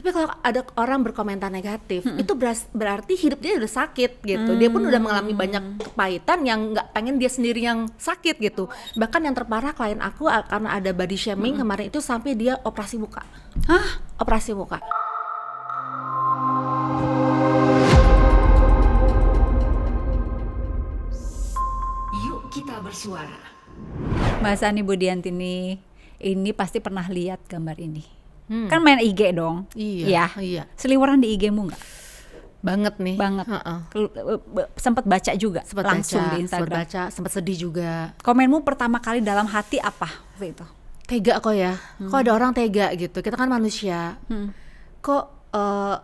Tapi kalau ada orang berkomentar negatif, itu berarti hidup dia udah sakit gitu. Dia pun udah mengalami banyak kepahitan yang nggak pengen dia sendiri yang sakit gitu. Bahkan yang terparah klien aku karena ada body shaming kemarin itu sampai dia operasi muka. Hah? Operasi muka. Yuk kita bersuara. Mbak Sani Budiantini, ini pasti pernah lihat gambar ini. Kan main IG dong. Iya. Seliweran di IG-mu nggak? Banget nih. Banget. Sempat baca juga Sempat langsung baca, di Instagram. sempat sedih juga. Komenmu pertama kali dalam hati apa waktu itu? Tega kok ya. Kok ada orang tega gitu. Kita kan manusia. Kok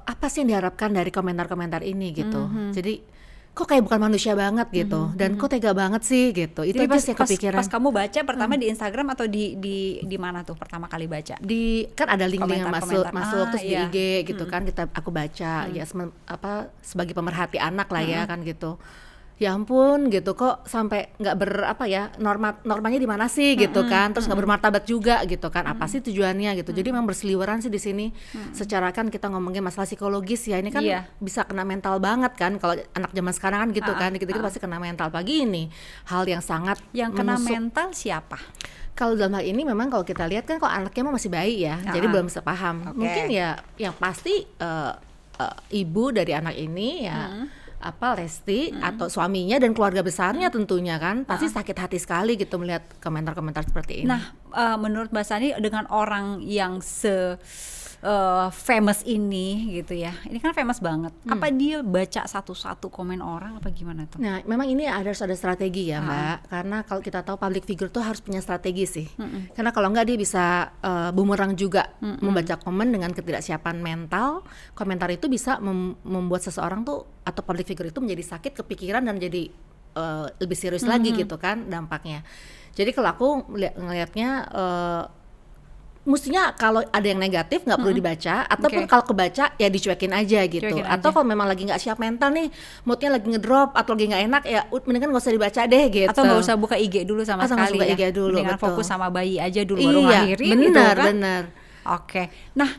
apa sih yang diharapkan dari komentar-komentar ini gitu. Jadi kok kayak bukan manusia banget gitu. Dan kok tega banget sih gitu. Itu Jadi aja sih kepikiran. pas kamu baca pertama di Instagram atau di mana tuh pertama kali baca? Kan ada link-link yang masuk Komentar-komentar. terus Iya. di IG gitu kan aku baca ya sebagai pemerhati anak lah ya kan gitu. Ya ampun gitu, kok sampai nggak normanya di mana sih gitu kan, terus nggak bermartabat juga gitu kan, apa sih tujuannya gitu. Jadi memang berseliweran sih di sini. Secara kan kita ngomongin masalah psikologis ya, ini kan bisa kena mental banget kan kalau anak zaman sekarang kan gitu kan, dikit-dikit pasti kena mental. Pagi ini hal yang sangat Yang kena menusuk. mental siapa? Kalau dalam hal ini memang kalau kita lihat kan kok anaknya masih bayi ya, jadi belum bisa paham. Oke. Mungkin ya yang pasti ibu dari anak ini ya Lesti atau suaminya dan keluarga besarnya tentunya kan pasti sakit hati sekali gitu melihat komentar-komentar seperti ini. Nah, menurut Mbak Sani dengan orang yang famous ini gitu ya, ini kan famous banget. Apa dia baca satu-satu komen orang apa gimana tuh? Nah, memang ini harus ada strategi ya Mbak, karena kalau kita tahu public figure tuh harus punya strategi sih. Karena kalau enggak dia bisa bumerang juga, membaca komen dengan ketidaksiapan mental. Komentar itu bisa membuat seseorang tuh atau public figure itu menjadi sakit kepikiran dan jadi lebih serius lagi gitu kan dampaknya. Jadi kalau aku ngelihatnya mestinya kalau ada yang negatif nggak perlu dibaca, ataupun kalau kebaca ya dicuekin aja gitu. Cuekin atau aja. kalau memang lagi nggak siap mental nih, moodnya lagi ngedrop atau lagi nggak enak ya mendingan nggak usah dibaca deh gitu. Atau nggak usah buka IG dulu sama Atau nggak sekali usah buka ya. IG dulu, Mendingan betul. fokus sama bayi aja dulu baru Iya, ngakhirin benar, gitu kan. benar. Oke. Nah,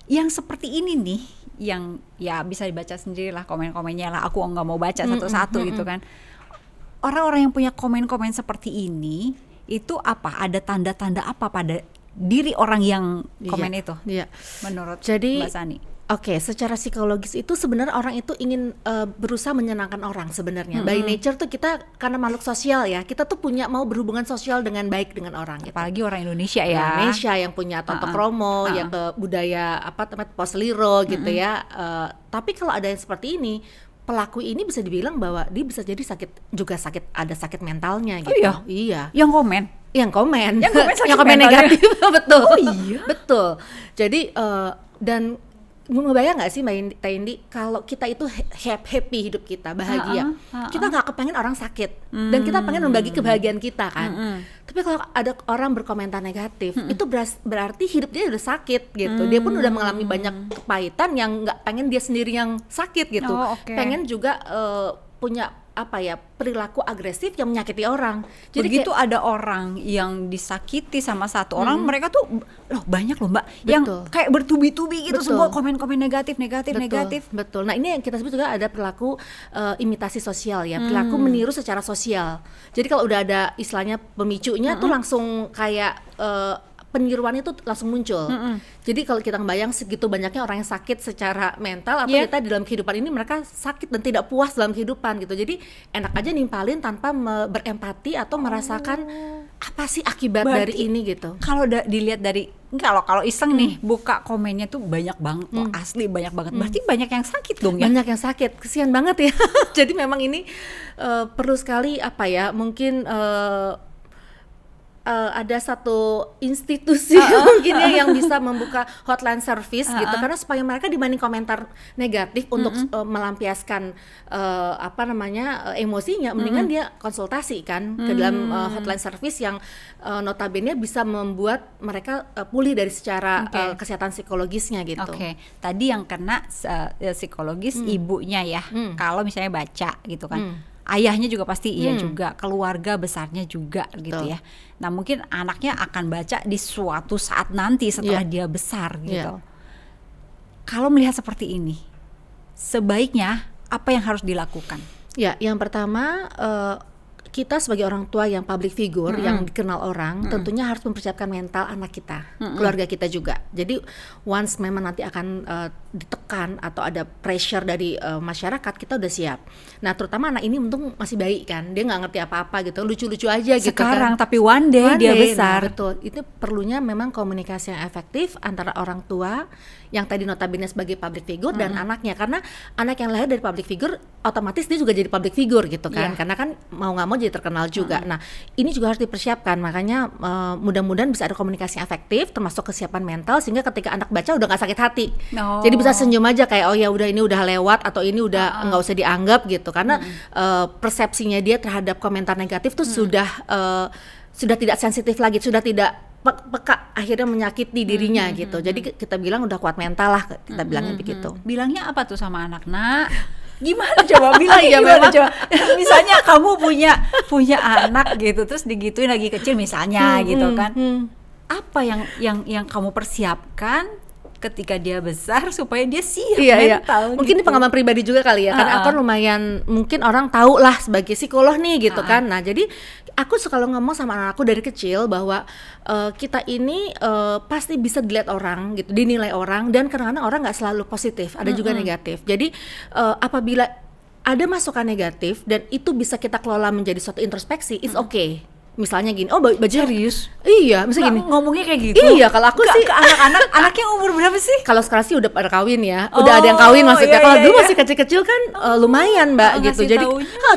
yang seperti ini nih yang ya bisa dibaca sendiri lah komen-komennya lah. Aku nggak mau baca satu-satu gitu kan. Orang-orang yang punya komen-komen seperti ini itu apa? Ada tanda-tanda apa pada diri orang yang komen itu? Iya. Menurut Jadi Mbak Sani? Oke, secara psikologis itu sebenarnya orang itu ingin berusaha menyenangkan orang sebenarnya. By nature tuh kita karena makhluk sosial ya, kita tuh mau berhubungan sosial dengan baik dengan orang gitu. Apalagi orang Indonesia ya. Indonesia yang punya toto kromo, yang ke budaya posliro gitu ya. Tapi kalau ada yang seperti ini, pelaku ini bisa dibilang bahwa dia bisa jadi ada sakit mentalnya gitu. Oh Iya. Yang komen? Yang komen sakit yang komen mentalnya. negatif. Betul. Oh iya? Betul. Jadi dan ngebayang nggak sih Mbak Indi kalau kita itu happy hidup kita bahagia, kita nggak kepengen orang sakit dan kita pengen membagi kebahagiaan kita kan. Tapi kalau ada orang berkomentar negatif, itu berarti hidup dia udah sakit gitu. Dia pun udah mengalami banyak kepahitan yang nggak pengen dia sendiri yang sakit gitu. Oh, oke. Pengen juga punya perilaku agresif yang menyakiti orang. Jadi Begitu ada orang yang disakiti sama satu orang, mereka tuh banyak loh Mbak yang kayak bertubi-tubi gitu, semua komen-komen negatif. Betul. Nah ini yang kita sebut juga ada perilaku imitasi sosial ya, perilaku meniru secara sosial. Jadi kalau udah ada istilahnya pemicunya tuh langsung kayak peniruan itu langsung muncul. Jadi kalau kita ngebayang segitu banyaknya orang yang sakit secara mental atau kita di dalam kehidupan ini mereka sakit dan tidak puas dalam kehidupan gitu. Jadi enak aja nimpalin tanpa berempati atau merasakan apa sih akibat dari ini gitu. Kalau dilihat dari kalau iseng nih buka komennya tuh banyak banget loh, asli banyak banget. Berarti banyak yang sakit dong ya. Banyak yang sakit, kesian banget ya. Jadi memang ini perlu sekali mungkin ada satu institusi mungkin ya yang bisa membuka hotline service gitu, karena supaya mereka dibanding komentar negatif untuk melampiaskan emosinya, mendingan dia konsultasi kan ke dalam hotline service yang notabene bisa membuat mereka pulih dari secara kesehatan psikologisnya gitu. Oke. Tadi yang kena psikologis ibunya ya. Kalau misalnya baca gitu kan. Ayahnya juga pasti iya juga, keluarga besarnya juga gitu ya. Nah mungkin anaknya akan baca di suatu saat nanti setelah dia besar gitu. kalau melihat seperti ini, sebaiknya apa yang harus dilakukan? Ya, yang pertama kita sebagai orang tua yang public figure, yang dikenal orang, tentunya harus mempersiapkan mental anak kita, keluarga kita juga. Jadi once memang nanti akan ditekan atau ada pressure dari masyarakat, kita udah siap. Nah, terutama anak ini untung masih bayi kan, dia nggak ngerti apa-apa gitu, lucu-lucu aja gitu kan. Sekarang, tapi one day dia besar. Nah, betul. Itu perlunya memang komunikasi yang efektif antara orang tua yang tadi notabene sebagai public figure dan anaknya, karena anak yang lahir dari public figure otomatis dia juga jadi public figure gitu kan, karena kan mau nggak mau jadi terkenal juga. Nah, ini juga harus dipersiapkan, makanya mudah-mudahan bisa ada komunikasi yang efektif, termasuk kesiapan mental, sehingga ketika anak baca udah nggak sakit hati, jadi bisa senyum aja kayak oh ya udah ini udah lewat atau ini udah nggak usah dianggap gitu, karena persepsinya dia terhadap komentar negatif tuh sudah tidak sensitif lagi, sudah tidak peka, akhirnya menyakiti dirinya gitu. Jadi kita bilang udah kuat mental lah, kita bilangnya begitu. Bilangnya apa tuh sama anak, nak? Gimana coba bilang ya, gimana coba? Misalnya kamu punya anak gitu, terus digituin lagi kecil misalnya gitu kan. Apa yang kamu persiapkan ketika dia besar supaya dia siap mental? Mungkin gitu. ini pengalaman pribadi juga kali ya, karena aku lumayan mungkin orang tahu lah sebagai psikolog nih gitu kan. Nah, jadi aku selalu ngomong sama anak aku dari kecil bahwa kita ini pasti bisa dilihat orang gitu, dinilai orang, dan kadang-kadang orang nggak selalu positif, ada juga negatif. Jadi apabila ada masukan negatif dan itu bisa kita kelola menjadi suatu introspeksi, it's okay. Misalnya gini, oh baju serius? Iya, misalnya gini. Ngomongnya kayak gitu? Iya, kalau aku sih ke anak-anak, anaknya umur berapa sih? Kalau sekarang sih udah pada kawin ya, udah ada yang kawin maksudnya. Kalau dulu masih kecil-kecil kan lumayan mbak gitu. Jadi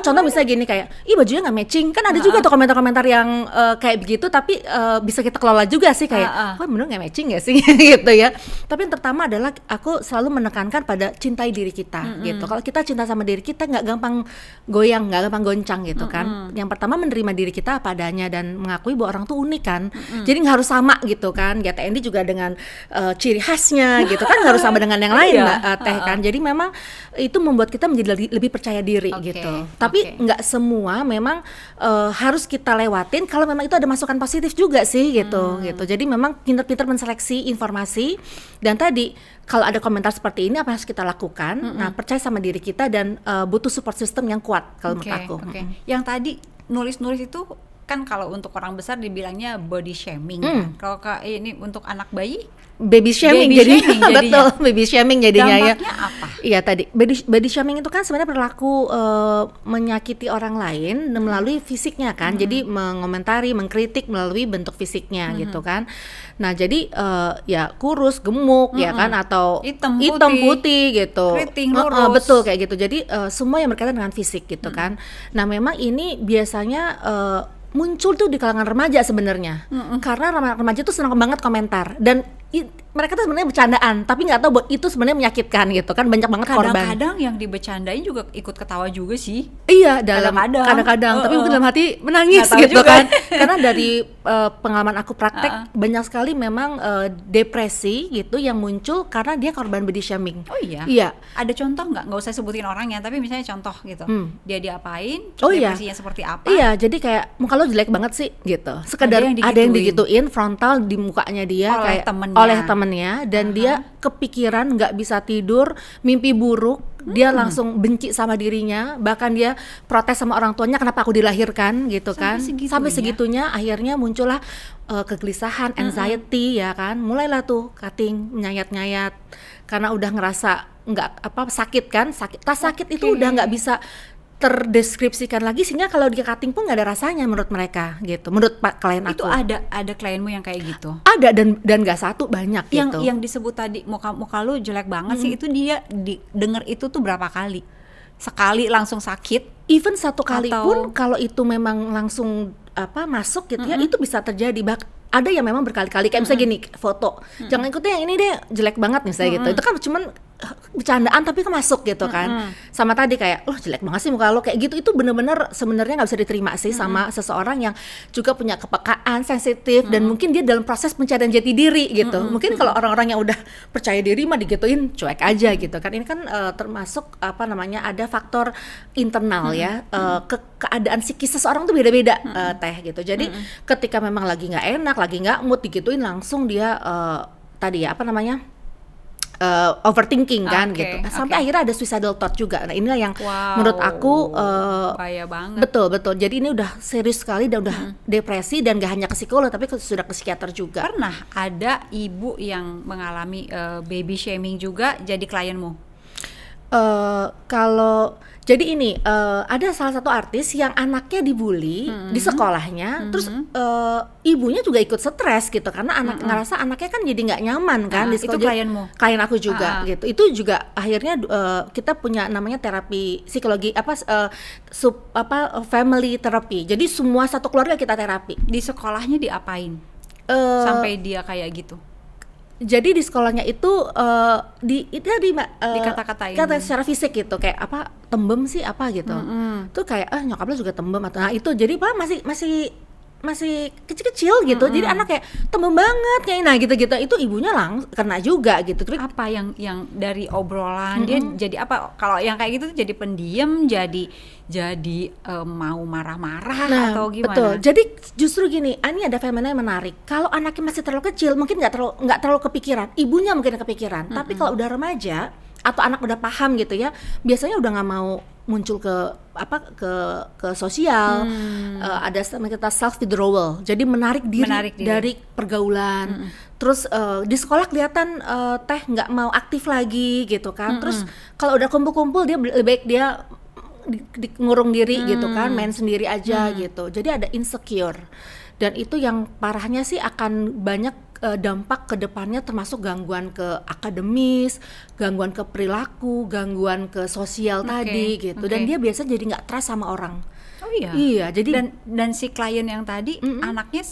contoh misalnya gini kayak, ih bajunya nggak matching, kan ada juga tuh komentar-komentar yang kayak begitu, tapi bisa kita kelola juga sih kayak, wah bener nggak matching nggak sih gitu ya. Tapi yang pertama adalah aku selalu menekankan pada cintai diri kita gitu. Kalau kita cinta sama diri kita nggak gampang goyang, nggak gampang goncang gitu kan. Yang pertama menerima diri kita apa adanya dan mengakui bahwa orang tuh unik kan. Jadi nggak harus sama gitu kan. GTND juga dengan ciri khasnya gitu kan, nggak harus sama dengan yang lain mbak Teh kan. Jadi memang itu membuat kita menjadi lebih percaya diri gitu. Tapi nggak semua memang harus kita lewatin kalau memang itu ada masukan positif juga sih gitu. Jadi memang pintar-pintar menseleksi informasi, dan tadi kalau ada komentar seperti ini apa yang harus kita lakukan. Nah, percaya sama diri kita dan butuh support system yang kuat kalau menurut aku. Yang tadi nulis-nulis itu kan kalau untuk orang besar dibilangnya body shaming kan. Kalau ini untuk anak bayi baby shaming jadinya. Betul, baby shaming jadinya. Dampaknya apa? Iya tadi body shaming itu kan sebenarnya berlaku menyakiti orang lain melalui fisiknya kan. Jadi mengomentari, mengkritik melalui bentuk fisiknya gitu kan. Nah jadi ya kurus, gemuk ya kan, atau hitam putih gitu, keriting, lurus. Betul kayak gitu. Jadi semua yang berkaitan dengan fisik gitu kan. Nah memang ini biasanya muncul tuh di kalangan remaja sebenarnya, karena remaja tuh senang banget komentar, dan mereka tuh sebenarnya bercandaan, tapi nggak tahu bahwa itu sebenarnya menyakitkan gitu kan. Banyak banget korban. Kadang-kadang yang dibercandain juga ikut ketawa juga sih. Iya, kadang-kadang tapi mungkin dalam hati menangis gitu kan. Karena dari pengalaman aku praktek banyak sekali memang depresi gitu yang muncul karena dia korban body shaming. Oh iya? Iya. Ada contoh nggak usah sebutin orangnya, tapi misalnya contoh gitu. Dia diapain, depresinya seperti apa? Iya, jadi kayak muka lo jelek banget sih gitu. Sekedar ada yang digituin frontal di mukanya dia oleh temennya, dan dia kepikiran, nggak bisa tidur, mimpi buruk, dia langsung benci sama dirinya, bahkan dia protes sama orang tuanya kenapa aku dilahirkan gitu kan. Sampai segitunya akhirnya muncullah kegelisahan, anxiety ya kan, mulailah tuh cutting, nyayat-nyayat karena udah ngerasa nggak sakit kan, sakit itu udah nggak bisa terdeskripsikan lagi, sehingga kalau dia cutting pun nggak ada rasanya menurut mereka gitu, menurut klien aku. Itu ada klienmu yang kayak gitu? Ada, dan nggak satu, banyak gitu. Yang disebut tadi muka lu jelek banget sih, itu dia denger itu tuh berapa kali? Sekali langsung sakit? Even satu kali pun kalau itu memang langsung masuk gitu ya, itu bisa terjadi. Ada yang memang berkali-kali, kayak misalnya gini, foto, jangan ikutin yang ini deh, jelek banget misalnya gitu. Itu kan cuman bercandaan tapi kan masuk gitu kan. Sama tadi kayak, jelek banget sih muka lo kayak gitu, itu bener-bener sebenarnya nggak bisa diterima sih sama seseorang yang juga punya kepekaan, sensitif, dan mungkin dia dalam proses pencarian jati diri gitu. Mungkin kalau orang-orang yang udah percaya diri mah digituin cuek aja gitu kan. Ini kan termasuk ada faktor internal ya, keadaan psikis seseorang tuh beda-beda Teh gitu. Jadi ketika memang lagi nggak enak, lagi nggak mood, digituin langsung dia overthinking kan Oke, gitu. Sampai oke. akhirnya ada suicidal thought juga. Nah, inilah yang Wow, menurut aku bahaya banget. betul. Jadi ini udah serius sekali dan udah depresi dan gak hanya ke psikolog tapi sudah ke psikiater juga. Pernah ada ibu yang mengalami baby shaming juga jadi klienmu? Kalau jadi ini ada salah satu artis yang anaknya dibully di sekolahnya, terus ibunya juga ikut stres gitu karena ngerasa anaknya kan jadi nggak nyaman kan di Itu sekolah. klienmu? Klien aku juga gitu. Itu juga akhirnya kita punya namanya terapi psikologi family therapy. Jadi semua satu keluarga kita terapi. Di sekolahnya diapain sampai dia kayak gitu? Jadi di sekolahnya itu Dikata-katain. kata secara fisik gitu kayak apa tembem sih apa gitu. Tuh kayak nyokap lo juga tembem atau nah itu jadi padahal masih kecil-kecil gitu. Jadi anak kayak tembem banget kayak nah gitu-gitu. Itu ibunya kena juga gitu. Terus Apa yang dari obrolan dia jadi apa? Kalau yang kayak gitu tuh jadi pendiam, jadi mau marah-marah atau gimana? Betul. Jadi justru gini, ini ada fenomena yang menarik. Kalau anaknya masih terlalu kecil, mungkin nggak terlalu kepikiran. Ibunya mungkin kepikiran. Tapi kalau udah remaja atau anak udah paham gitu ya, biasanya udah nggak mau muncul ke sosial. Ada kita self withdrawal. Jadi menarik diri dari pergaulan. Terus di sekolah kelihatan teh nggak mau aktif lagi gitu kan. Terus kalau udah kumpul-kumpul dia lebih baik dia ngurung diri gitu kan, main sendiri aja gitu. Jadi ada insecure. Dan itu yang parahnya sih akan banyak dampak ke depannya termasuk gangguan ke akademis, gangguan ke perilaku, gangguan ke sosial tadi gitu. Dan dia biasa jadi nggak trust sama orang. Oh iya. Iya, jadi dan si klien yang tadi anaknya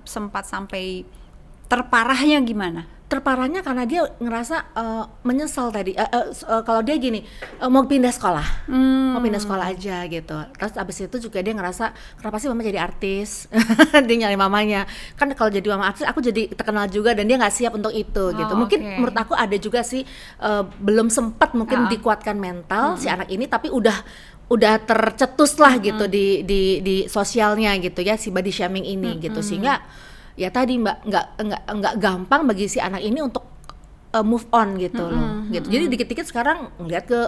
sempat sampai terparahnya gimana? Terparahnya karena dia ngerasa menyesal tadi kalau dia gini mau pindah sekolah mau pindah sekolah aja gitu. Terus abis itu juga dia ngerasa kenapa sih mama jadi artis. Dia nyari mamanya kan kalau jadi mama artis aku jadi terkenal juga dan dia nggak siap untuk itu gitu. Mungkin menurut aku ada juga sih belum sempat mungkin dikuatkan mental si anak ini tapi udah tercetus lah gitu di sosialnya gitu ya si body shaming ini gitu sehingga ya tadi Mbak nggak gampang bagi si anak ini untuk move on gitu loh gitu. Jadi dikit-dikit sekarang ngeliat ke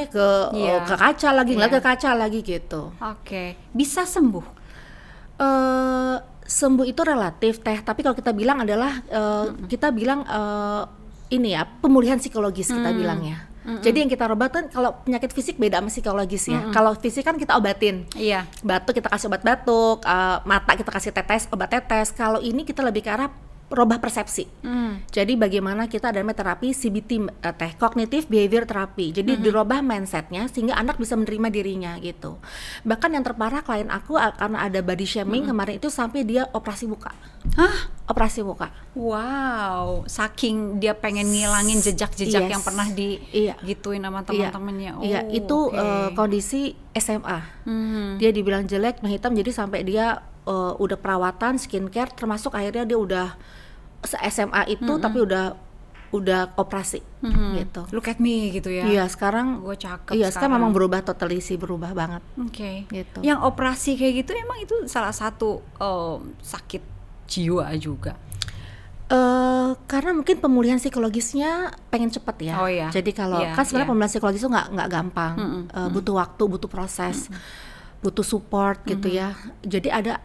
ke kaca lagi ngeliat ke kaca lagi gitu. Oke. Bisa sembuh? Sembuh itu relatif teh, tapi kalau kita bilang adalah kita bilang ini ya pemulihan psikologis kita bilangnya. Jadi yang kita obatin kalau penyakit fisik beda sama psikologis ya. Kalau fisik kan kita obatin. Iya. Batuk kita kasih obat batuk, mata kita kasih obat tetes. Kalau ini kita lebih ke arah rubah persepsi. Jadi bagaimana kita ada terapi CBT teh kognitif behavior therapy. Jadi dirubah mindsetnya sehingga anak bisa menerima dirinya gitu. Bahkan yang terparah klien aku karena ada body shaming kemarin itu sampai dia operasi muka. Hah? Operasi muka. Wow, saking dia pengen ngilangin jejak-jejak yang pernah gituin sama teman-temannya. Iya, itu kondisi SMA. Dia dibilang jelek, hitam, jadi sampai dia udah perawatan, skincare, termasuk akhirnya dia udah SMA itu tapi udah operasi gitu. Look at me gitu ya. Iya, sekarang gue cakep. Iya, sekarang memang berubah berubah banget. Oke. Gitu. Yang operasi kayak gitu emang itu salah satu sakit jiwa juga. Karena mungkin pemulihan psikologisnya pengen cepet ya. Oh iya. Jadi kalau kan sebenarnya pemulihan psikologis itu nggak gampang, butuh waktu, butuh proses, butuh support gitu ya. Jadi ada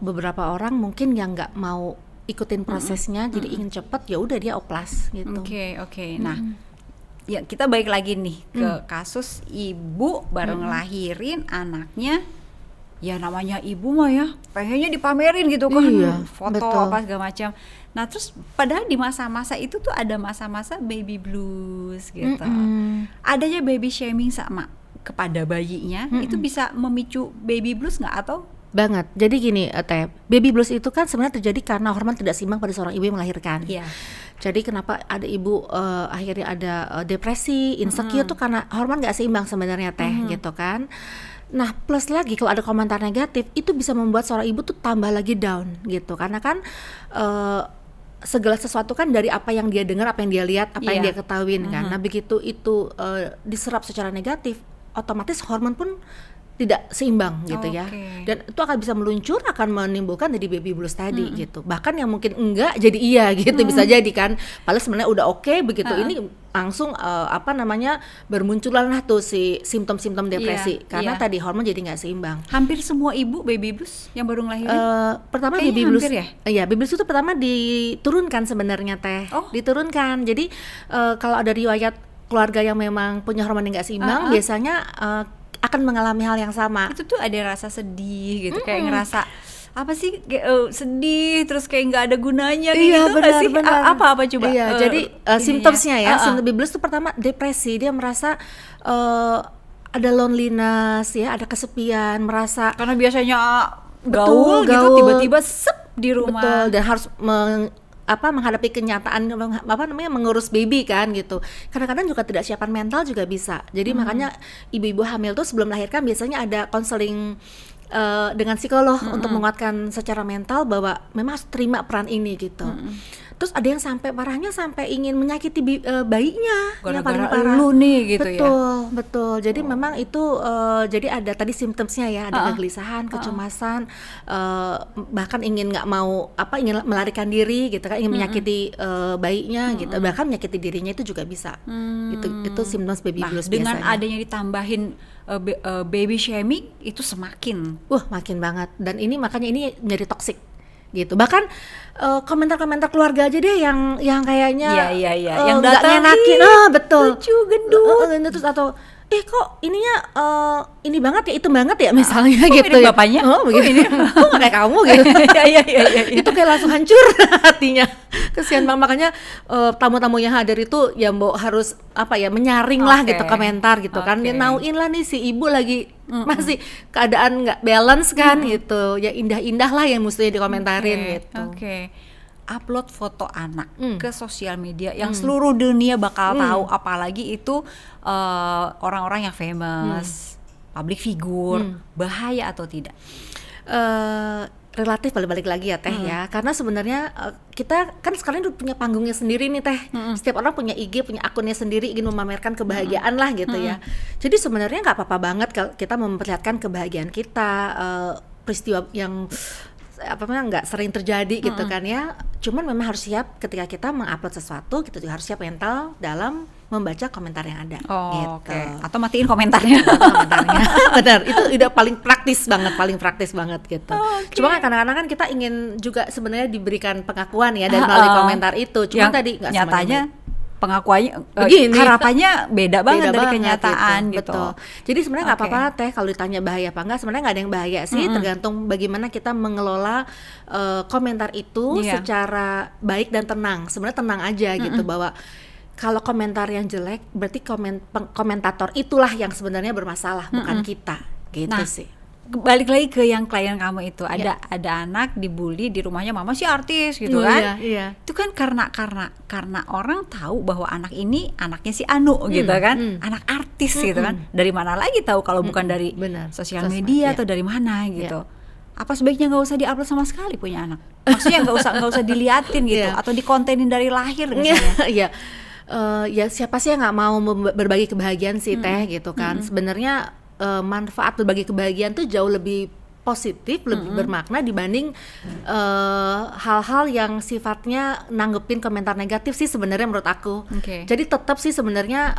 beberapa orang mungkin yang nggak mau ikutin prosesnya, jadi ingin cepet ya udah dia oplas gitu. Oke. Nah, ya kita balik lagi nih ke kasus ibu baru ngelahirin anaknya. Ya namanya ibu mah ya pengennya dipamerin gitu kan, foto betul. apa segala macam. Nah terus padahal di masa-masa itu tuh ada masa-masa baby blues gitu. Adanya baby shaming sama kepada bayinya itu bisa memicu baby blues nggak atau? Banget. Jadi gini, Teh, baby blues itu kan sebenarnya terjadi karena hormon tidak seimbang pada seorang ibu yang melahirkan. Iya. Jadi kenapa ada ibu akhirnya ada depresi, insecure tuh karena hormon nggak seimbang sebenarnya Teh, gitu kan. Nah plus lagi kalau ada komentar negatif itu bisa membuat seorang ibu tuh tambah lagi down gitu karena kan segala sesuatu kan dari apa yang dia dengar, apa yang dia lihat, apa yang dia ketahuin kan. Nah begitu itu diserap secara negatif, otomatis hormon pun tidak seimbang gitu ya. Oke. Dan itu akan bisa meluncur, akan menimbulkan jadi baby blues tadi gitu. Bahkan yang mungkin enggak jadi iya gitu, bisa jadi kan. Padahal sebenarnya udah oke, begitu ini langsung bermunculan lah tuh si simptom-simptom depresi karena tadi hormon jadi nggak seimbang. Hampir semua ibu baby blues yang baru ngelahirin. Pertama Kayaknya baby blues hampir ya? Iya, baby blues itu pertama diturunkan sebenarnya teh. Diturunkan. Jadi kalau ada riwayat keluarga yang memang punya hormon yang nggak seimbang, biasanya akan mengalami hal yang sama. Itu tuh ada rasa sedih gitu, kayak ngerasa apa sih, sedih terus kayak nggak ada gunanya gitu nggak sih? Apa coba? Iya, jadi simptomnya ya, simptom baby blues itu pertama depresi, dia merasa ada loneliness ya, ada kesepian, merasa karena biasanya gaul gitu tiba-tiba sep di rumah. Betul, dan harus menghadapi kenyataan mengurus baby kan gitu. Kadang-kadang juga tidak siapan mental juga bisa. Jadi makanya ibu-ibu hamil tuh sebelum melahirkan biasanya ada konseling dengan psikolog untuk menguatkan secara mental bahwa memang harus terima peran ini gitu. Terus ada yang sampai parahnya sampai ingin menyakiti bayinya, yang paling parah. Lu nih gitu Betul. Jadi memang itu jadi ada tadi symptomsnya ya, ada kegelisahan, kecemasan, bahkan ingin ingin melarikan diri gitu kan, ingin menyakiti bayinya gitu, bahkan menyakiti dirinya itu juga bisa. Itu symptoms baby blues dengan biasanya. adanya ditambahin baby shaming itu semakin makin banget, dan ini makanya ini menjadi toksik gitu. Bahkan komentar-komentar keluarga aja deh yang kayaknya yang nggak datang ngenakin, betul, lucu gendut, terus atau kok ininya ini banget ya, itu banget ya misalnya kok gitu mirip ya. bapaknya? Begini. Kok nggak kayak kamu gitu. Iya. Itu kayak langsung hancur hatinya. Kesian banget, makanya tamu-tamu yang hadir itu ya Mbok harus menyaring lah gitu komentar gitu kan. Dia nauin lah nih si ibu lagi masih keadaan nggak balance kan gitu. Ya indah-indah lah yang mestinya dikomentarin gitu. Upload foto anak ke sosial media yang seluruh dunia bakal tahu, apalagi itu orang-orang yang famous, public figure, bahaya atau tidak? Relatif balik lagi ya Teh ya, karena sebenarnya kita kan sekarang udah punya panggungnya sendiri nih Teh. Setiap orang punya IG, punya akunnya sendiri, ingin memamerkan kebahagiaan lah gitu ya. Jadi sebenarnya nggak apa-apa banget kalau kita memperlihatkan kebahagiaan kita, peristiwa yang nggak sering terjadi gitu kan ya. Cuman memang harus siap ketika kita mengupload sesuatu, kita juga harus siap mental dalam membaca komentar yang ada gitu. Atau matiin komentarnya. Benar, itu udah paling praktis banget gitu. Cuma kan kadang-kadang kan kita ingin juga sebenarnya diberikan pengakuan ya dari melalui komentar itu. Cuma tadi nggak nyatanya pengakuannya harapannya beda beda banget dari banget, kenyataan gitu. Betul. Jadi sebenarnya nggak apa-apa Teh kalau ditanya bahaya apa enggak, sebenarnya nggak ada yang bahaya sih, tergantung bagaimana kita mengelola komentar itu secara baik dan tenang. Sebenarnya tenang aja gitu, bahwa kalau komentar yang jelek berarti komentator itulah yang sebenarnya bermasalah, bukan kita gitu sih. Balik lagi ke yang klien kamu itu, ada anak dibully di rumahnya, mama sih artis gitu kan. Itu kan karena orang tahu bahwa anak ini anaknya si Anu gitu kan, anak artis gitu kan. Dari mana lagi tahu kalau bukan dari sosial media atau dari mana gitu. Apa sebaiknya nggak usah diupload sama sekali punya anak? Maksudnya nggak usah diliatin gitu, atau dikontenin dari lahir misalnya. Ya siapa sih yang nggak mau berbagi kebahagiaan sih Teh gitu kan. Sebenarnya manfaat berbagi kebahagiaan tuh jauh lebih positif, lebih bermakna dibanding hal-hal yang sifatnya nanggepin komentar negatif sih sebenarnya menurut aku. Jadi tetap sih sebenarnya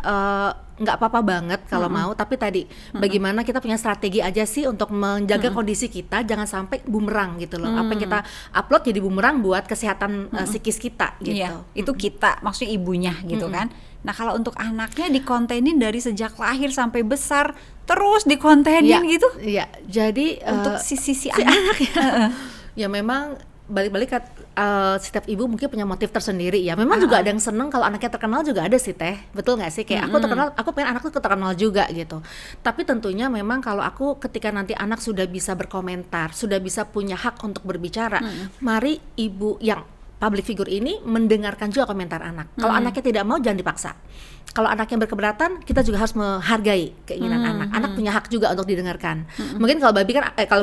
nggak apa-apa banget kalau mau, tapi tadi bagaimana kita punya strategi aja sih untuk menjaga kondisi kita jangan sampai bumerang gitu loh. Apa yang kita upload jadi bumerang buat kesehatan psikis kita gitu. Iya, itu kita maksudnya ibunya gitu kan. Nah kalau untuk anaknya dikontenin dari sejak lahir sampai besar terus dikontenin gitu. Iya, jadi untuk si anak ya memang balik-balik setiap ibu mungkin punya motif tersendiri ya. Memang juga ada yang seneng kalau anaknya terkenal juga ada sih Teh. Betul nggak sih? Kayak aku terkenal, aku pengen anakku terkenal juga gitu. Tapi tentunya memang kalau aku ketika nanti anak sudah bisa berkomentar, sudah bisa punya hak untuk berbicara, mari ibu yang public figure ini mendengarkan juga komentar anak. Kalau anaknya tidak mau, jangan dipaksa. Kalau anaknya berkeberatan, kita juga harus menghargai keinginan anak. Anak punya hak juga untuk didengarkan. Mungkin kalau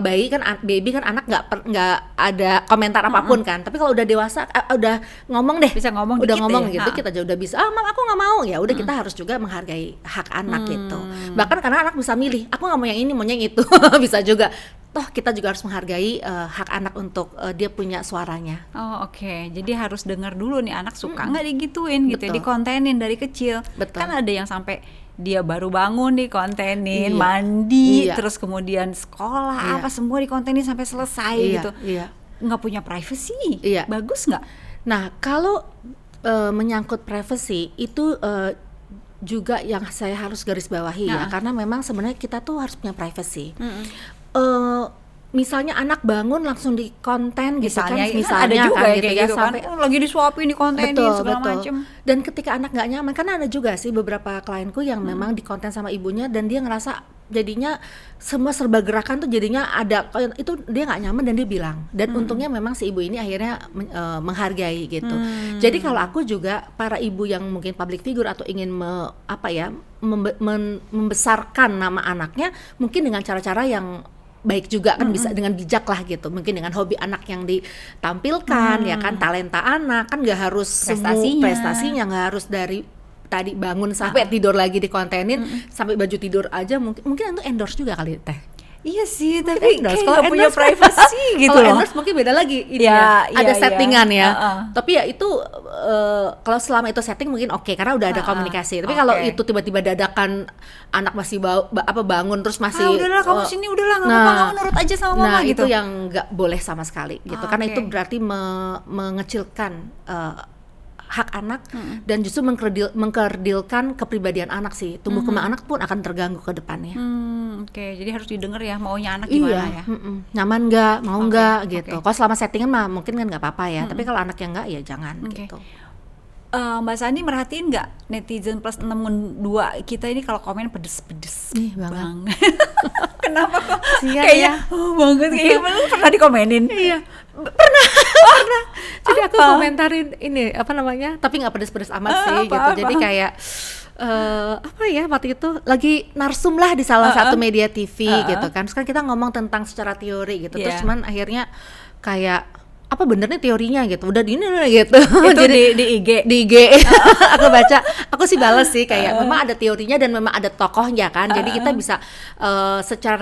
bayi kan anak nggak ada komentar apapun kan. Tapi kalau udah dewasa, udah ngomong deh, bisa ngomong udah dikit ngomong ya. gitu, kita udah bisa. Mam, aku nggak mau. Ya udah, kita harus juga menghargai hak anak gitu. Bahkan karena anak bisa milih, aku nggak mau yang ini, maunya yang itu, bisa juga. Toh kita juga harus menghargai hak anak untuk dia punya suaranya. Oh oke. Jadi harus dengar dulu nih anak suka nggak digituin gitu ya, Betul. dikontenin dari kecil. Betul. Kan ada yang sampai dia baru bangun dikontenin, Iya. mandi, Iya. terus kemudian sekolah Iya. apa semua dikontenin sampai selesai gitu. Iya. Nggak punya privacy. Iya. Bagus nggak? Nah, kalau menyangkut privacy itu juga yang saya harus garis bawahi ya, karena memang sebenarnya kita tuh harus punya privacy. Misalnya anak bangun langsung di konten gitu kan, ada juga kan, ya kayak gitu kan, sampai lagi disuapin di kontenin segala betul. macem. Dan ketika anak nggak nyaman, karena ada juga sih beberapa klienku yang memang di konten sama ibunya dan dia ngerasa jadinya semua serba gerakan tuh jadinya ada itu dia nggak nyaman dan dia bilang. Dan untungnya memang si ibu ini akhirnya menghargai gitu. Jadi kalau aku juga para ibu yang mungkin public figure atau ingin membesarkan nama anaknya, mungkin dengan cara-cara yang baik juga kan, bisa dengan bijak lah gitu, mungkin dengan hobi anak yang ditampilkan ya kan, talenta anak kan, nggak harus prestasinya nggak harus dari tadi bangun sampai tidur lagi dikontenin, sampai baju tidur aja mungkin itu endorse juga kali Teh. Iya sih, Mungkin tapi endorse. kayak Kalau nggak punya endorse- privacy gitu Kalau loh. endorse mungkin beda lagi ini Ya, ya, ada iya, settingan iya. ya. Tapi ya itu kalau selama itu setting mungkin oke, karena udah ada komunikasi. Tapi kalau itu tiba-tiba dadakan anak masih bangun terus masih Udahlah kamu sini, udahlah nggak apa-apa, kamu nurut aja sama mama nah gitu. itu yang nggak boleh sama sekali gitu, karena Oke. itu berarti mengecilkan hak anak dan justru mengkerdilkan kepribadian anak sih. Tumbuh kembang anak pun akan terganggu ke depannya. Oke, jadi harus didengar ya maunya anak gimana ya. Nyaman nggak, mau nggak gitu. oke. Kalau selama settingan mah mungkin kan nggak apa-apa ya. Tapi kalau anaknya nggak ya jangan Oke. gitu. Mbak Sani merhatiin nggak netizen plus 62 kita ini kalau komen pedes-pedes Ih, banget. Kenapa kok Sian kayaknya ya. banget kayaknya lu pernah dikomenin? Iya, pernah. Jadi aku komentarin ini apa namanya, tapi nggak pedes-pedes amat sih gitu. Jadi kayak apa ya, waktu itu lagi narsum lah di salah satu media TV gitu kan. Sekarang kita ngomong tentang secara teori gitu. Terus cuman akhirnya kayak apa bener nih teorinya gitu, udah di ini gitu. Itu Jadi di IG. di IG aku baca, aku sih bales sih kayak memang ada teorinya dan memang ada tokohnya kan. Jadi kita bisa secara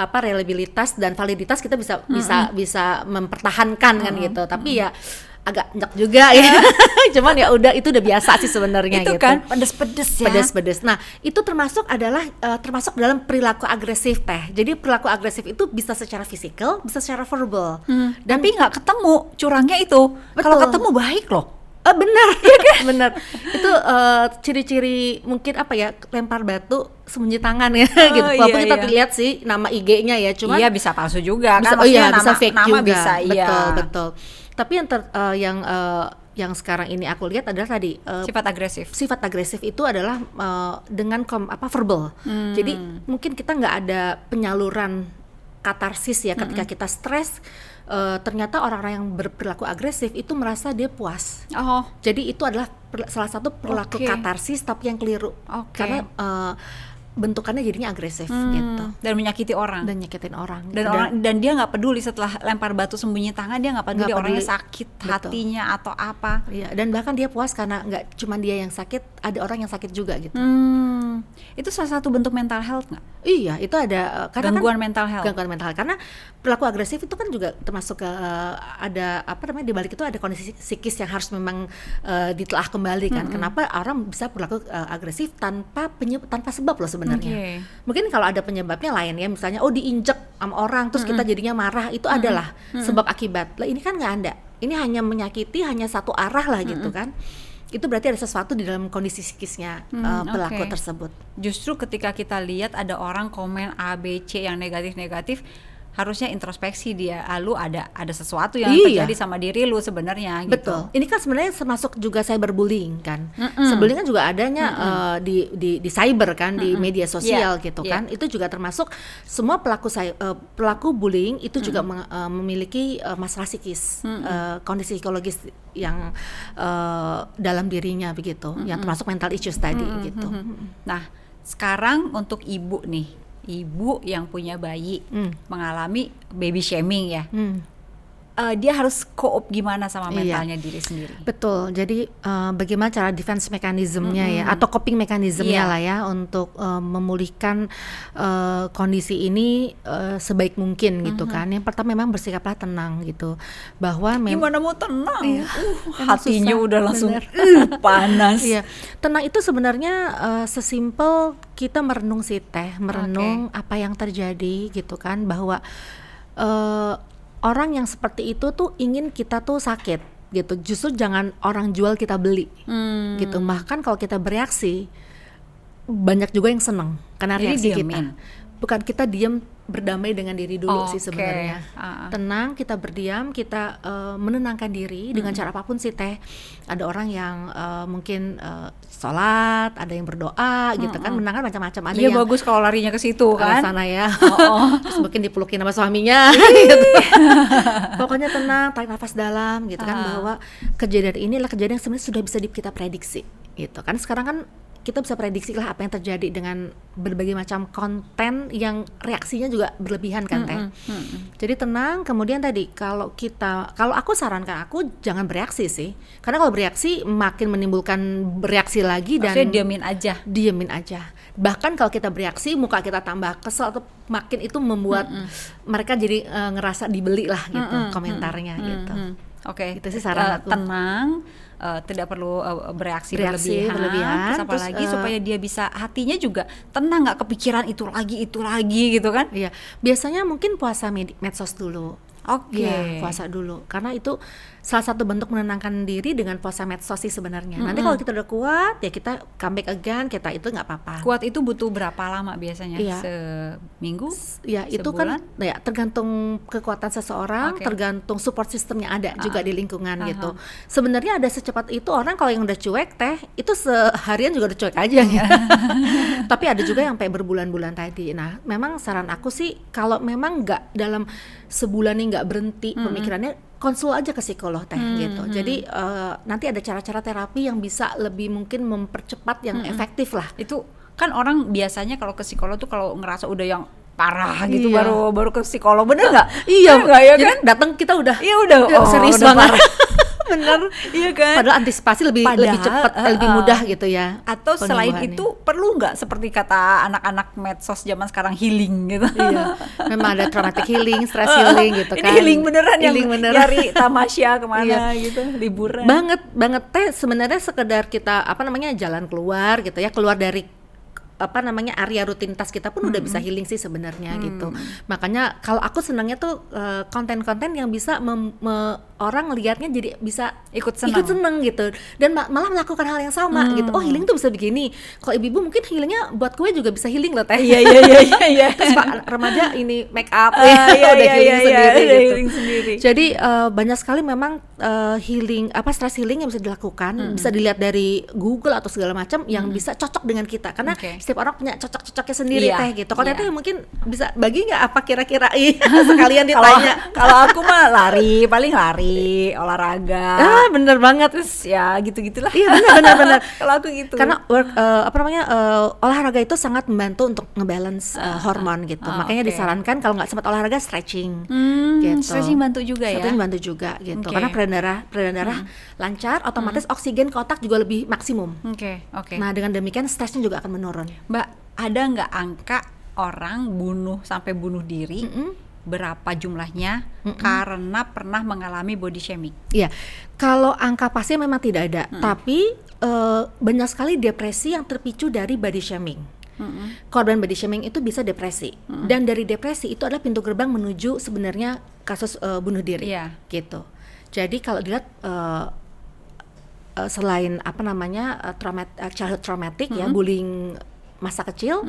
reliabilitas dan validitas kita bisa mempertahankan kan gitu. Tapi ya agak nyek juga ya. Cuman ya udah, itu udah biasa sih sebenarnya Itu gitu. kan pedes-pedes ya. Pedes-pedes. Nah, itu termasuk dalam perilaku agresif Teh. Jadi perilaku agresif itu bisa secara fisikal, bisa secara verbal. Dan Tapi nggak ketemu curangnya itu. Kalau Betul. ketemu baik loh. benar, ya kan? Benar. Itu ciri-ciri mungkin apa ya, lempar batu sembunyi tangan ya gitu. Walaupun kita lihat sih nama IG-nya ya, cuman Iya bisa palsu juga bisa, kan. bisa Maksudnya fake nama juga. bisa, iya. Betul. Tapi yang sekarang ini aku lihat adalah tadi Sifat agresif. sifat agresif itu adalah dengan verbal. Jadi mungkin kita nggak ada penyaluran katarsis ya ketika kita stres. Ternyata orang-orang yang berperilaku agresif itu merasa dia puas. Oh, Jadi itu adalah salah satu perilaku Oke. katarsis tapi yang keliru. Oke. Karena bentukannya jadinya agresif gitu dan menyakiti orang. dan nyakitin orang. Dan dia nggak peduli setelah lempar batu sembunyi tangan, dia nggak peduli Nggak orangnya peduli. sakit Betul. hatinya atau apa. Iya, dan bahkan dia puas karena nggak cuma dia yang sakit, ada orang yang sakit juga gitu. Itu salah satu bentuk mental health nggak? Iya, itu ada karena Gangguan mental health. Gangguan mental karena perilaku agresif itu kan juga termasuk ada apa namanya, di balik itu ada kondisi psikis yang harus memang ditelaah kembali kan. Kenapa orang bisa perilaku agresif tanpa sebab loh sebenarnya. Oke. Mungkin kalau ada penyebabnya lain ya, misalnya diinjek sama orang terus kita jadinya marah, itu adalah sebab akibat. Lah ini kan nggak ada. Ini hanya menyakiti, hanya satu arah lah gitu kan. Itu berarti ada sesuatu di dalam kondisi psikisnya pelaku oke. tersebut. Justru ketika kita lihat ada orang komen A, B, C yang negatif-negatif, harusnya introspeksi dia, lu ada sesuatu yang Iya. terjadi sama diri lu sebenarnya gitu. Betul. Ini kan sebenarnya termasuk juga cyberbullying kan. Cyberbullying kan juga adanya di cyber kan, di media sosial gitu kan. Itu juga termasuk semua pelaku bullying itu juga memiliki masalah psikis, kondisi psikologis yang dalam dirinya begitu, yang termasuk mental issues tadi gitu. Nah, sekarang untuk ibu nih, ibu yang punya bayi mengalami baby shaming ya, dia harus cope gimana sama mentalnya diri sendiri? Betul. Jadi bagaimana cara defense mekanismenya ya, atau coping mekanismenya lah ya, untuk memulihkan kondisi ini sebaik mungkin gitu kan. Yang pertama memang bersikaplah tenang gitu, bahwa Gimana mau tenang? susah, Hatinya udah langsung panas. Iya, tenang itu sebenarnya sesimpel kita merenung sih Teh, merenung apa yang terjadi gitu kan, bahwa orang yang seperti itu tuh ingin kita tuh sakit gitu. Justru jangan orang jual kita beli gitu. Bahkan kalau kita bereaksi, banyak juga yang seneng karena reaksi kita. Bukan kita diam berdamai dengan diri dulu sih sebenarnya. Tenang, kita berdiam, kita menenangkan diri dengan cara apapun sih Teh. Ada orang yang mungkin sholat, ada yang berdoa gitu kan, menenangkan macam-macam. Ada yang bagus kalau larinya ke situ kan. Sana ya. Terus mungkin dipelukin sama suaminya gitu. Pokoknya tenang, tarik nafas dalam gitu kan, bahwa kejadian ini adalah kejadian yang sebenarnya sudah bisa kita prediksi gitu kan. Sekarang kan kita bisa prediksi lah apa yang terjadi dengan berbagai macam konten yang reaksinya juga berlebihan kan Teh. Jadi tenang, kemudian tadi kalau aku sarankan aku jangan bereaksi sih, karena kalau bereaksi makin menimbulkan bereaksi lagi. Dan diemin aja. Bahkan kalau kita bereaksi, muka kita tambah kesel atau makin itu membuat mereka jadi ngerasa dibeli lah gitu komentarnya gitu. Oke, itu sih saran aku. Tenang, tidak perlu bereaksi berlebihan. Terus apalagi supaya dia bisa hatinya juga tenang, nggak kepikiran itu lagi gitu kan? Iya, biasanya mungkin puasa medsos dulu. Oke. Puasa dulu, karena itu salah satu bentuk menenangkan diri dengan puasa medsos sih sebenarnya. Nanti kalau kita udah kuat ya kita comeback again, kita itu nggak apa-apa. Kuat itu butuh berapa lama biasanya? Seminggu? Ya itu sebulan? Kan ya tergantung kekuatan seseorang, tergantung support system yang ada juga di lingkungan gitu. Sebenarnya ada secepat itu orang, kalau yang udah cuek Teh itu seharian juga udah cuek aja ya. Tapi ada juga yang sampai berbulan-bulan tadi. Nah memang saran aku sih kalau memang nggak dalam sebulan ini nggak berhenti pemikirannya, konsul aja ke psikolog Teh gitu. Jadi nanti ada cara-cara terapi yang bisa lebih mungkin mempercepat yang efektif lah. Itu kan orang biasanya kalau ke psikolog tuh kalau ngerasa udah yang parah gitu baru ke psikolog, bener nggak? Iya nggak ya kan? Datang kita udah serius udah banget. Bener, iya kan? Padahal antisipasi lebih cepat, lebih mudah gitu ya. Atau selain itu perlu nggak seperti kata anak-anak medsos zaman sekarang healing gitu? Iya, memang ada traumatic healing, stress healing gitu kan. Ini healing beneran, healing yang nyari tamasya kemana gitu, liburan. Banget Teh, sebenarnya sekedar kita jalan keluar gitu ya, keluar dari area rutinitas kita pun udah bisa healing sih sebenarnya gitu. Makanya kalau aku senangnya tuh konten-konten yang bisa orang lihatnya jadi bisa ikut seneng gitu, dan malah melakukan hal yang sama gitu. Oh healing tuh bisa begini. Kalau ibu-ibu mungkin healingnya buat kue juga bisa healing loh Teh. Iya. Terus Pak remaja ini make up udah healing sendiri gitu. Healing sendiri. Jadi banyak sekali memang healing stress healing yang bisa dilakukan, bisa dilihat dari Google atau segala macam yang bisa cocok dengan kita, karena setiap orang punya cocok-cocoknya sendiri Teh gitu. Kalau Teh mungkin bisa bagi nggak apa kira-kira sekalian ditanya. Kalau aku mah paling lari, olahraga. Bener banget. Terus ya gitu-gitulah. Iya benar. Kalau aku gitu. Karena olahraga itu sangat membantu untuk ngebalance hormon gitu. Makanya disarankan kalau nggak sempat olahraga stretching. Gitu. Stretching bantu juga ya. Stretching bantu juga gitu. Karena peredaran darah lancar, otomatis oksigen ke otak juga lebih maksimum. Oke. Nah dengan demikian stresnya juga akan menurun. Mbak, ada nggak angka orang sampai bunuh diri? Berapa jumlahnya karena pernah mengalami body shaming? Iya, kalau angka pasti memang tidak ada, tapi banyak sekali depresi yang terpicu dari body shaming. Korban body shaming itu bisa depresi, dan dari depresi itu adalah pintu gerbang menuju sebenarnya kasus bunuh diri, gitu. Jadi kalau dilihat selain childhood traumatic ya, bullying masa kecil,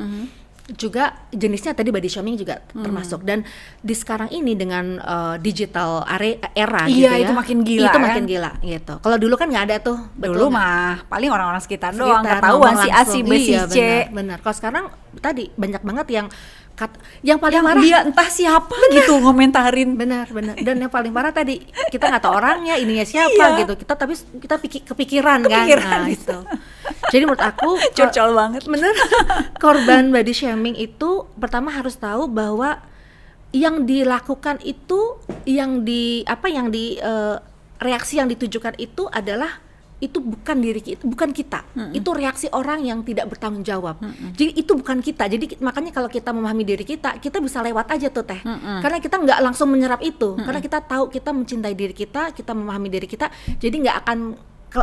juga jenisnya tadi body shaming juga termasuk. Dan di sekarang ini dengan digital era gitu Iya, ya, itu makin gila itu kan? makin gila gitu. Kalau dulu kan nggak ada tuh, Dulu betul nggak? mah paling orang-orang sekitar doang Sekitar ketahuan ngomong si A si langsung. B si Iya, C. benar. Kalau sekarang tadi banyak banget yang paling Yang parah. dia entah siapa gitu ngomentarin. Benar. Dan yang paling parah tadi, kita nggak tahu orangnya, ininya siapa Iya. gitu. Kita kepikiran kan. Nah, gitu. itu. Jadi menurut aku Curcol banget. bener, korban body shaming itu pertama harus tahu bahwa yang dilakukan itu, reaksi yang ditujukan itu adalah itu bukan diri kita, bukan kita. Itu reaksi orang yang tidak bertanggung jawab. Jadi itu bukan kita. Jadi makanya kalau kita memahami diri kita bisa lewat aja tuh Teh. Karena kita nggak langsung menyerap itu. Karena kita tahu kita mencintai diri kita memahami diri kita. Jadi nggak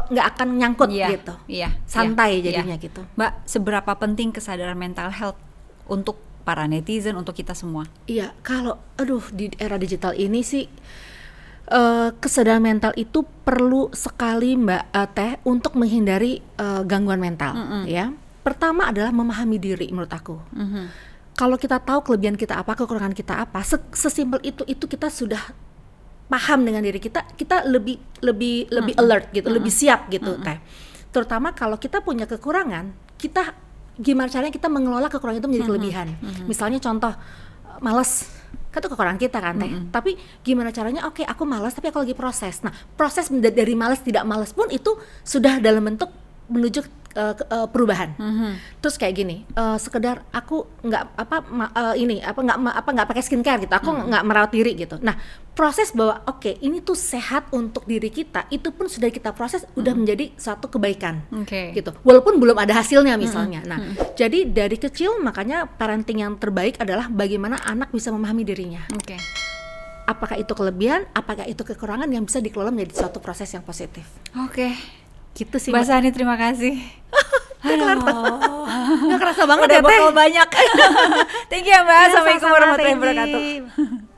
akan nyangkut gitu. Iya. Santai iya, jadinya iya. gitu. Mbak, seberapa penting kesadaran mental health untuk para netizen, untuk kita semua? Iya, kalau di era digital ini sih kesadaran mental itu perlu sekali Mbak Teh untuk menghindari gangguan mental ya. Pertama adalah memahami diri menurut aku. Kalau kita tahu kelebihan kita apa, kekurangan kita apa, sesimpel itu kita sudah paham dengan diri kita lebih alert gitu, lebih siap gitu Teh. Terutama kalau kita punya kekurangan, kita gimana caranya kita mengelola kekurangan itu menjadi kelebihan. Misalnya contoh malas, kan itu kekurangan kita kan Teh. Tapi gimana caranya, oke, aku malas tapi aku lagi proses. Nah, proses dari malas tidak malas pun itu sudah dalam bentuk menuju perubahan. Terus kayak gini, sekedar aku nggak pakai skincare gitu, aku nggak merawat diri gitu. Nah, proses bahwa oke, ini tuh sehat untuk diri kita, itu pun sudah kita proses, udah menjadi suatu kebaikan. Gitu. Walaupun belum ada hasilnya misalnya. Nah, jadi dari kecil makanya parenting yang terbaik adalah bagaimana anak bisa memahami dirinya. Apakah itu kelebihan, apakah itu kekurangan yang bisa dikelola menjadi suatu proses yang positif. Gitu sih. Mbak Sani, terima kasih. Nggak kerasa banget udah ya Teh. bakal banyak. Thank you ya Mbak. Ya, Assalamualaikum sama-sama, warahmatullahi thank you. wabarakatuh.